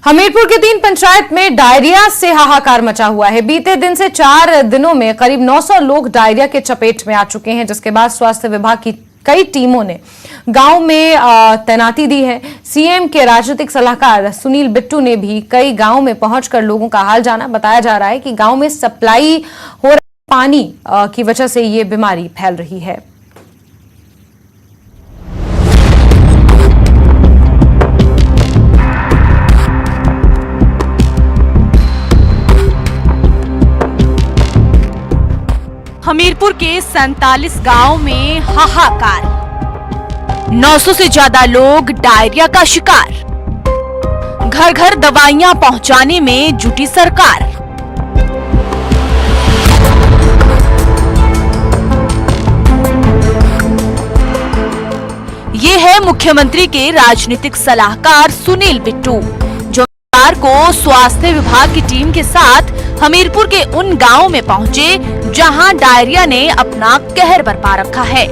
हमीरपुर के 3 पंचायत में डायरिया से हाहाकार मचा हुआ है। बीते दिन से 4 दिनों में करीब 900 लोग डायरिया के चपेट में आ चुके हैं, जिसके बाद स्वास्थ्य विभाग की कई टीमों ने गांव में तैनाती दी है। सीएम के राजनीतिक सलाहकार सुनील बिट्टू ने भी कई गांव में पहुंचकर लोगों का हाल जाना। बताया जा रहा है कि गांव में सप्लाई हो रहे पानी की वजह से ये बीमारी फैल रही है। हमीरपुर के 47 गांव में हाहाकार, 900 से ज्यादा लोग डायरिया का शिकार, घर घर दवाइयां पहुंचाने में जुटी सरकार। ये है मुख्यमंत्री के राजनीतिक सलाहकार सुनील बिट्टू, जो सरकार को स्वास्थ्य विभाग की टीम के साथ हमीरपुर के उन गांवों में पहुंचे जहां डायरिया ने अपना कहर बरपा रखा है।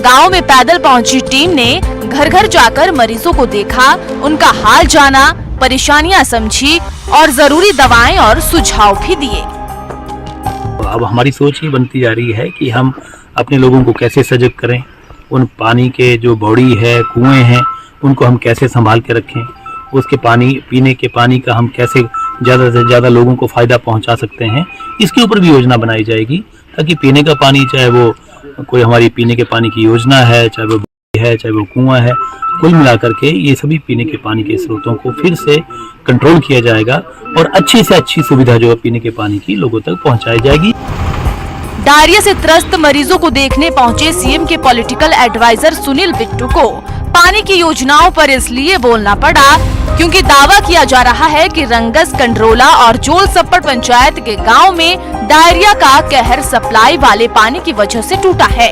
गांव में पैदल पहुंची टीम ने घर घर जाकर मरीजों को देखा, उनका हाल जाना, परेशानियां समझी और जरूरी दवाएं और सुझाव भी दिए। अब हमारी सोच ही बनती जा रही है कि हम अपने लोगों को कैसे सजग करें, उन पानी के जो बॉडी है, कुएं हैं, उनको हम कैसे संभाल के रखें, उसके पानी, पीने के पानी का हम कैसे ज़्यादा से ज़्यादा लोगों को फ़ायदा पहुंचा सकते हैं, इसके ऊपर भी योजना बनाई जाएगी। ताकि पीने का पानी, चाहे वो कोई हमारी पीने के पानी की योजना है, चाहे वो है, चाहे वो कुआं है, कुल मिलाकर के ये सभी पीने के पानी के स्रोतों को फिर से कंट्रोल किया जाएगा और अच्छी से अच्छी सुविधा जो है पीने के पानी की लोगों तक पहुँचाई जाएगी। डायरिया से त्रस्त मरीजों को देखने पहुंचे सीएम के पॉलिटिकल एडवाइजर सुनील बिट्टू को पानी की योजनाओं पर इसलिए बोलना पड़ा क्योंकि दावा किया जा रहा है कि रंगस, कंड्रोला और जोल सप्पड़ पंचायत के गांव में डायरिया का कहर सप्लाई वाले पानी की वजह से टूटा है।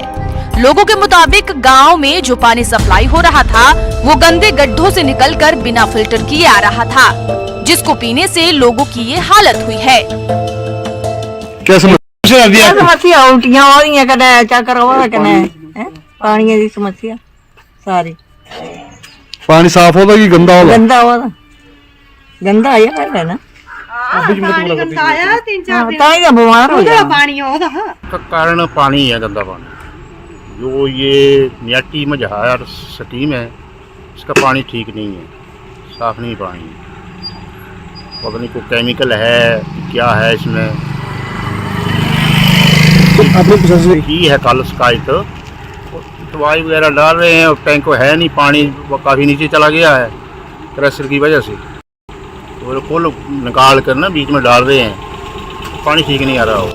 लोगों के मुताबिक गांव में जो पानी सप्लाई हो रहा था वो गंदे गड्ढों से निकलकर बिना फिल्टर किए आ रहा था, जिसको पीने से लोगों की ये हालत हुई है। समस्या उल्टियां हो रही है, कदे चक्कर हो रहा है, पानी की समस्या सारी। पानी साफ होता कि गंदा होता? गंदा होता, गंदा आया है ना, गंदा आया 3-4 दिन ताई का बीमार हो गया। पानी होता है का कारण पानी है, गंदा पानी जो ये नियाटी में जहार स्टीम है, इसका पानी ठीक नहीं है, साफ नहीं पानी, पता नहीं कोई केमिकल है क्या है इसमें। की है कल शिकायत, दवाई वगैरह डाल रहे हैं और टैंक है नहीं, पानी काफ़ी नीचे चला गया है प्रेशर की वजह से, तो फुल निकाल कर ना बीच में डाल रहे हैं, पानी ठीक नहीं आ रहा हो।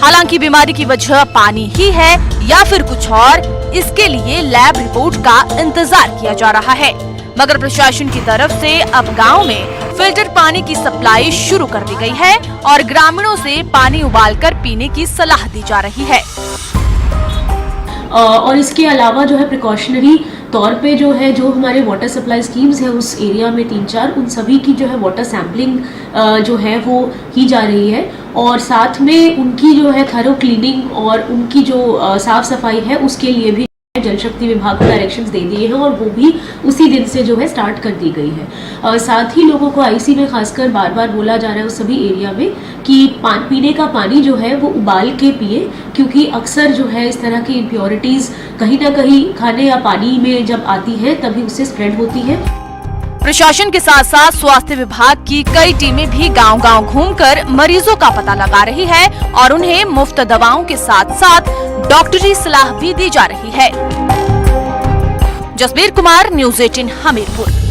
हालांकि बीमारी की वजह पानी ही है या फिर कुछ और, इसके लिए लैब रिपोर्ट का इंतजार किया जा रहा है। मगर प्रशासन की तरफ से अब गांव में फिल्टर पानी की सप्लाई शुरू कर दी गई है और ग्रामीणों से पानी उबालकर पीने की सलाह दी जा रही है। और इसके अलावा जो है प्रिकॉशनरी तौर पे जो है, जो हमारे वाटर सप्लाई स्कीम्स है उस एरिया में 3-4, उन सभी की जो है वाटर सैम्पलिंग जो है वो की जा रही है और साथ में उनकी जो है थरो क्लीनिंग और उनकी जो साफ सफाई है उसके लिए भी जल शक्ति विभाग को डायरेक्शंस दे दिए हैं और वो भी उसी दिन से जो है स्टार्ट कर दी गई है। साथ ही लोगों को आईसी में खासकर बार बार बोला जा रहा है उस सभी एरिया में कि पीने का पानी जो है वो उबाल के पिए, क्योंकि अक्सर जो है इस तरह की इम्प्योरिटीज कहीं ना कहीं खाने या पानी में जब आती है तभी उससे स्प्रेड होती है। प्रशासन के साथ साथ स्वास्थ्य विभाग की कई टीमें भी गांव-गांव घूमकर मरीजों का पता लगा रही है और उन्हें मुफ्त दवाओं के साथ साथ डॉक्टरी सलाह भी दी जा रही है। जसबीर कुमार, न्यूज़ 18 हमीरपुर।